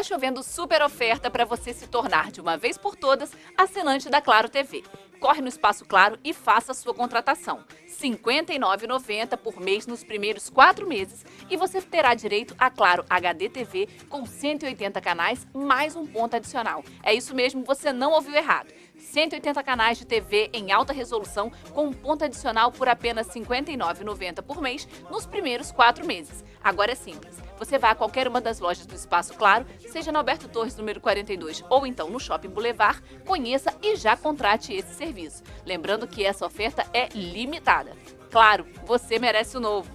chovendo super oferta para você se tornar, de uma vez por todas, assinante da Claro TV. Corre no Espaço Claro e faça a sua contratação. R$ 59,90 por mês nos primeiros 4 meses e você terá direito a Claro HD TV com 180 canais mais um ponto adicional. É isso mesmo, você não ouviu errado. 180 canais de TV em alta resolução com um ponto adicional por apenas R$ 59,90 por mês nos primeiros 4 meses. Agora é simples. Você vai a qualquer uma das lojas do Espaço Claro, seja na Alberto Torres, número 42, ou então no Shopping Boulevard, conheça e já contrate esse serviço. Lembrando que essa oferta é limitada. Claro, você merece o novo.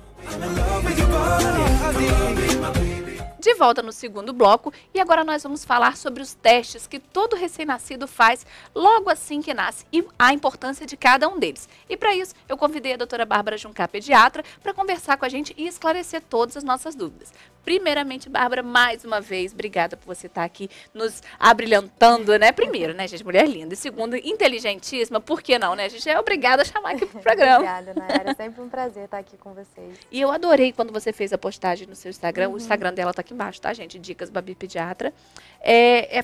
De volta no segundo bloco e agora nós vamos falar sobre os testes que todo recém-nascido faz logo assim que nasce e a importância de cada um deles. E para isso eu convidei a doutora Bárbara Juncá, pediatra, para conversar com a gente e esclarecer todas as nossas dúvidas. Primeiramente, Bárbara, mais uma vez, obrigada por você estar aqui nos abrilhantando, né? Primeiro, né, gente, mulher linda. E segundo, inteligentíssima, por que não, né? A gente é obrigada a chamar aqui pro programa. Obrigada, Nayara. É sempre um prazer estar aqui com vocês. E eu adorei quando você fez a postagem no seu Instagram. O Instagram dela tá aqui embaixo, tá, gente? Dicas Babi Pediatra.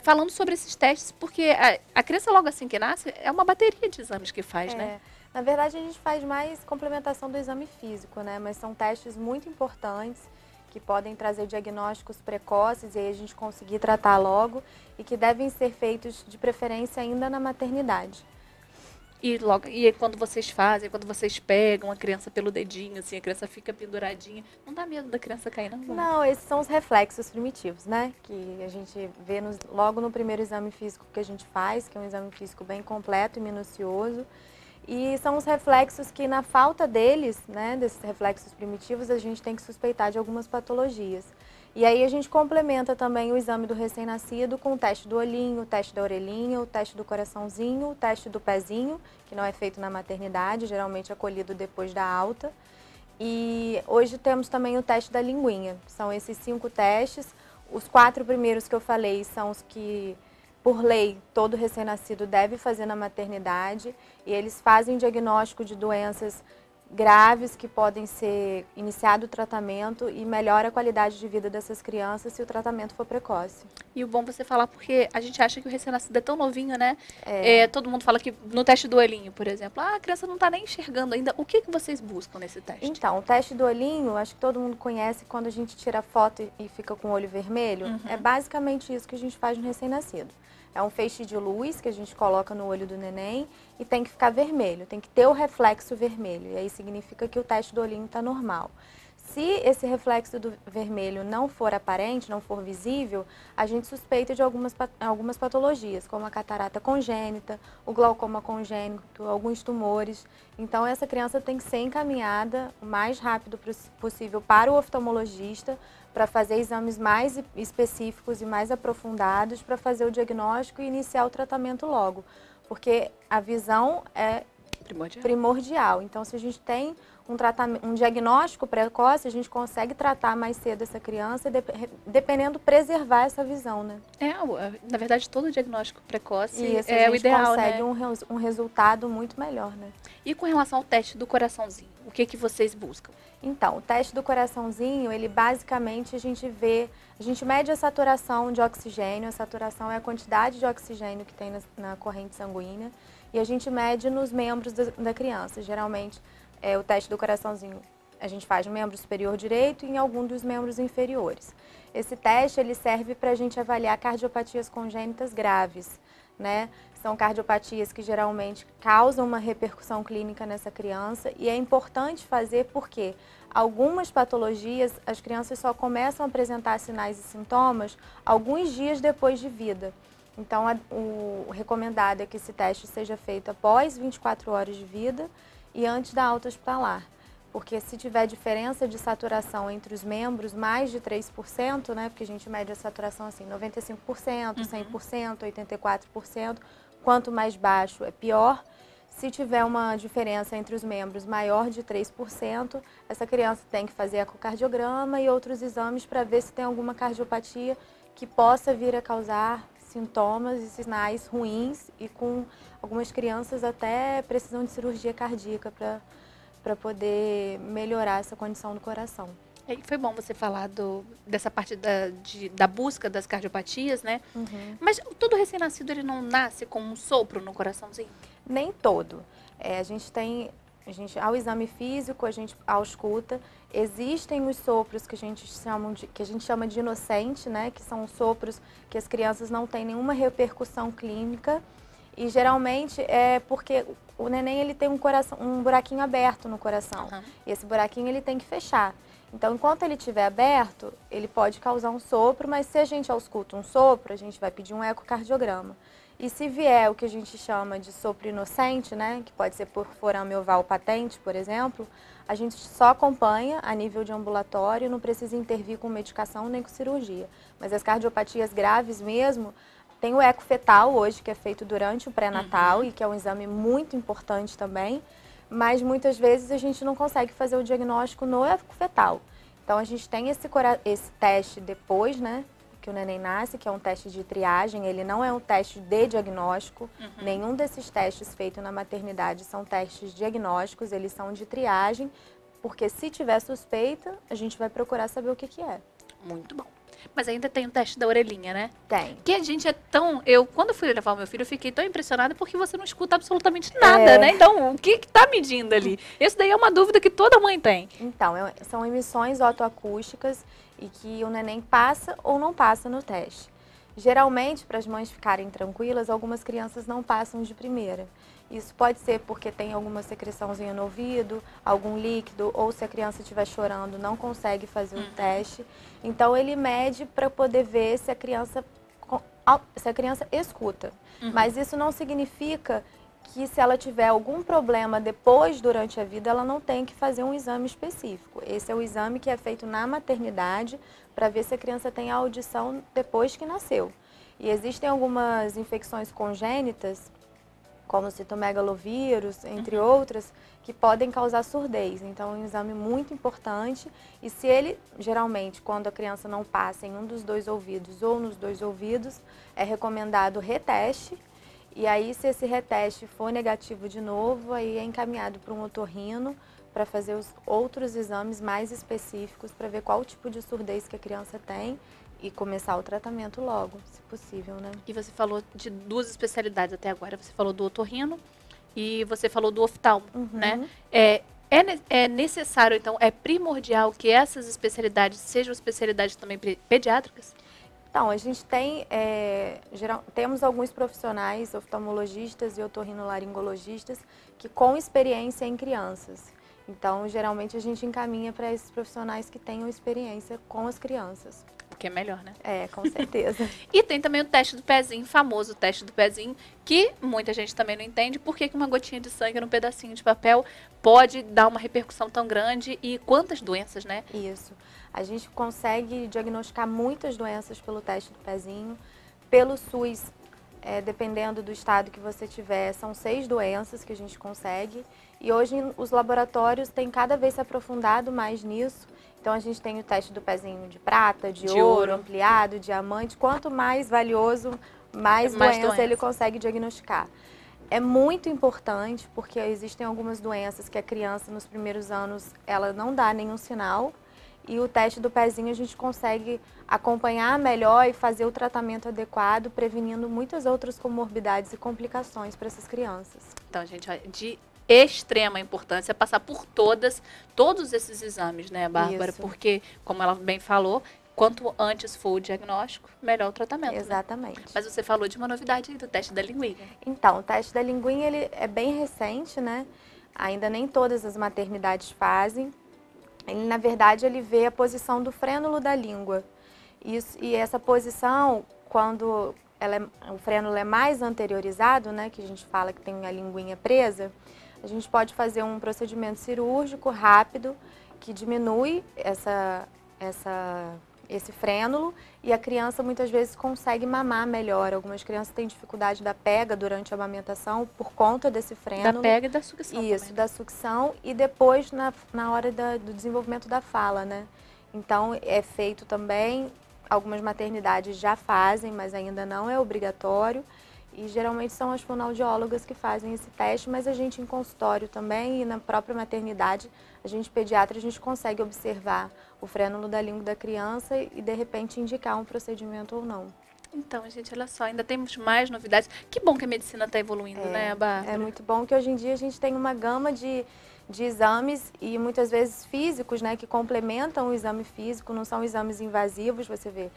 Falando sobre esses testes, porque a criança logo assim que nasce é uma bateria de exames que faz, né? Na verdade, a gente faz mais complementação do exame físico, né? Mas são testes muito importantes que podem trazer diagnósticos precoces e aí a gente conseguir tratar logo e que devem ser feitos de preferência ainda na maternidade. E quando vocês fazem, quando vocês pegam a criança pelo dedinho, assim, a criança fica penduradinha, não dá medo da criança cair, não? Não, esses são os reflexos primitivos, né? Que a gente vê logo no primeiro exame físico que a gente faz, que é um exame físico bem completo e minucioso. E são os reflexos que, na falta deles, né, desses reflexos primitivos, a gente tem que suspeitar de algumas patologias. E aí a gente complementa também o exame do recém-nascido com o teste do olhinho, o teste da orelhinha, o teste do coraçãozinho, o teste do pezinho, que não é feito na maternidade, geralmente é colhido depois da alta. E hoje temos também o teste da linguinha. São esses 5 testes. Os 4 primeiros que eu falei são os que, por lei, todo recém-nascido deve fazer na maternidade e eles fazem diagnóstico de doenças graves que podem ser iniciado o tratamento e melhora a qualidade de vida dessas crianças se o tratamento for precoce. E o bom você falar, porque a gente acha que o recém-nascido é tão novinho, né? Todo mundo fala que no teste do olhinho, por exemplo, a criança não está nem enxergando ainda. O que vocês buscam nesse teste? Então, o teste do olhinho, acho que todo mundo conhece quando a gente tira foto e fica com o olho vermelho. É basicamente isso que a gente faz no recém-nascido. É um feixe de luz que a gente coloca no olho do neném e tem que ficar vermelho, tem que ter o reflexo vermelho. E aí significa que o teste do olhinho está normal. Se esse reflexo do vermelho não for aparente, não for visível, a gente suspeita de algumas patologias, como a catarata congênita, o glaucoma congênito, alguns tumores. Então, essa criança tem que ser encaminhada o mais rápido possível para o oftalmologista, para fazer exames mais específicos e mais aprofundados, para fazer o diagnóstico e iniciar o tratamento logo. Porque a visão é primordial. Então, se a gente tem um diagnóstico precoce, a gente consegue tratar mais cedo essa criança e, dependendo, preservar essa visão, né? Na verdade, todo diagnóstico precoce Isso, é o ideal, né? A gente consegue um resultado muito melhor, né? E com relação ao teste do coraçãozinho, o que vocês buscam? Então, o teste do coraçãozinho, ele basicamente a gente mede a saturação de oxigênio, a saturação é a quantidade de oxigênio que tem na corrente sanguínea, e a gente mede nos membros da criança. Geralmente, o teste do coraçãozinho a gente faz no membro superior direito e em algum dos membros inferiores. Esse teste ele serve para a gente avaliar cardiopatias congênitas graves, né? São cardiopatias que geralmente causam uma repercussão clínica nessa criança e é importante fazer porque algumas patologias as crianças só começam a apresentar sinais e sintomas alguns dias depois de vida. Então, o recomendado é que esse teste seja feito após 24 horas de vida e antes da alta hospitalar. Porque se tiver diferença de saturação entre os membros, mais de 3%, né? Porque a gente mede a saturação assim, 95%, 100%, 84%. Quanto mais baixo é pior. Se tiver uma diferença entre os membros maior de 3%, essa criança tem que fazer ecocardiograma e outros exames para ver se tem alguma cardiopatia que possa vir a causar sintomas e sinais ruins e com algumas crianças até precisam de cirurgia cardíaca para poder melhorar essa condição do coração. E foi bom você falar dessa parte da busca das cardiopatias, né? Mas todo recém-nascido, ele não nasce com um sopro no coraçãozinho? Nem todo. Ao exame físico, a gente ausculta, existem os sopros que a gente chama de inocente, né? Que são sopros que as crianças não têm nenhuma repercussão clínica. E geralmente é porque o neném ele tem um buraquinho aberto no coração. E esse buraquinho ele tem que fechar. Então, enquanto ele estiver aberto, ele pode causar um sopro, mas se a gente ausculta um sopro, a gente vai pedir um ecocardiograma. E se vier o que a gente chama de sopro inocente, né, que pode ser por forame oval patente, por exemplo, a gente só acompanha a nível de ambulatório, não precisa intervir com medicação nem com cirurgia. Mas as cardiopatias graves mesmo, tem o eco fetal hoje, que é feito durante o pré-natal e que é um exame muito importante também, mas muitas vezes a gente não consegue fazer o diagnóstico no eco fetal. Então a gente tem esse teste depois, né, que o neném nasce, que é um teste de triagem, ele não é um teste de diagnóstico, nenhum desses testes feitos na maternidade são testes diagnósticos, eles são de triagem, porque se tiver suspeita, a gente vai procurar saber o que que é. Muito bom. Mas ainda tem o teste da orelhinha, né? Tem. Que a gente é tão... quando fui levar o meu filho, eu fiquei tão impressionada porque você não escuta absolutamente nada, né? Então, o que tá medindo ali? Isso daí é uma dúvida que toda mãe tem. Então, são emissões otoacústicas e que o neném passa ou não passa no teste. Geralmente, para as mães ficarem tranquilas, algumas crianças não passam de primeira. Isso pode ser porque tem alguma secreçãozinha no ouvido, algum líquido, ou se a criança estiver chorando, não consegue fazer o teste. Então, ele mede para poder ver se a criança escuta. Mas isso não significa que se ela tiver algum problema depois, durante a vida, ela não tem que fazer um exame específico. Esse é o exame que é feito na maternidade para ver se a criança tem a audição depois que nasceu. E existem algumas infecções congênitas, como o citomegalovírus, entre outras, que podem causar surdez. Então, é um exame muito importante. E se ele, geralmente, quando a criança não passa em um dos dois ouvidos ou nos dois ouvidos, é recomendado reteste. E aí, se esse reteste for negativo de novo, aí é encaminhado para um otorrino para fazer os outros exames mais específicos para ver qual tipo de surdez que a criança tem e começar o tratamento logo, se possível, né? E você falou de duas especialidades até agora. Você falou do otorrino e você falou do oftalmo, né? É necessário, então, é primordial que essas especialidades sejam especialidades também pediátricas? Então, a gente temos alguns profissionais, oftalmologistas e otorrinolaringologistas, que com experiência em crianças. Então, geralmente, a gente encaminha para esses profissionais que tenham experiência com as crianças. Que é melhor, né? É, com certeza. E tem também o teste do pezinho, famoso teste do pezinho, que muita gente também não entende por que uma gotinha de sangue num pedacinho de papel pode dar uma repercussão tão grande e quantas doenças, né? Isso. A gente consegue diagnosticar muitas doenças pelo teste do pezinho. Pelo SUS, dependendo do estado que você tiver, são 6 doenças que a gente consegue. E hoje os laboratórios têm cada vez se aprofundado mais nisso. Então, a gente tem o teste do pezinho de prata, de ouro, ampliado, diamante. Quanto mais valioso, mais doença ele consegue diagnosticar. É muito importante, porque existem algumas doenças que a criança, nos primeiros anos, ela não dá nenhum sinal. E o teste do pezinho a gente consegue acompanhar melhor e fazer o tratamento adequado, prevenindo muitas outras comorbidades e complicações para essas crianças. Então, gente, de extrema importância passar por todos esses exames, né, Bárbara? Isso. Porque, como ela bem falou, quanto antes for o diagnóstico, melhor o tratamento. Exatamente. Né? Mas você falou de uma novidade aí do teste da linguinha. Então, o teste da linguinha ele é bem recente, né? Ainda nem todas as maternidades fazem. Ele, na verdade, ele vê a posição do frênulo da língua. E essa posição, quando o frênulo é mais anteriorizado, né, que a gente fala que tem a linguinha presa, a gente pode fazer um procedimento cirúrgico rápido que diminui esse frênulo e a criança muitas vezes consegue mamar melhor. Algumas crianças têm dificuldade da pega durante a amamentação por conta desse frênulo. Da pega e da sucção. Isso, também. da sucção e depois na hora do desenvolvimento da fala, né? Então, é feito também, algumas maternidades já fazem, mas ainda não é obrigatório. E geralmente são as fonoaudiólogas que fazem esse teste, mas a gente em consultório também e na própria maternidade, a gente pediatra, a gente consegue observar o frênulo da língua da criança e de repente indicar um procedimento ou não. Então, gente, olha só, ainda temos mais novidades. Que bom que a medicina está evoluindo, né, Bárbara? É muito bom que hoje em dia a gente tem uma gama de exames e muitas vezes físicos, né, que complementam o exame físico, não são exames invasivos, você vê.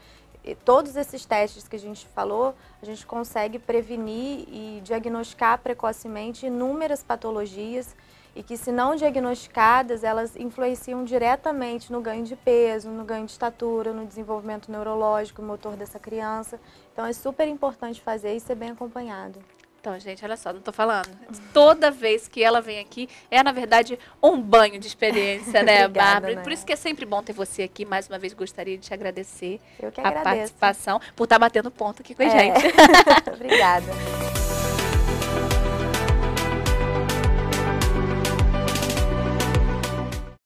E todos esses testes que a gente falou, a gente consegue prevenir e diagnosticar precocemente inúmeras patologias e que, se não diagnosticadas, elas influenciam diretamente no ganho de peso, no ganho de estatura, no desenvolvimento neurológico, motor dessa criança. Então, é super importante fazer e ser bem acompanhado. Então, gente, olha só, não tô falando. Toda vez que ela vem aqui, é, na verdade, um banho de experiência, né, Obrigada, Bárbara? né? Por isso que é sempre bom ter você aqui. Mais uma vez, gostaria de te agradecer Eu que a agradeço. participação, por estar batendo ponto aqui com a gente. Obrigada.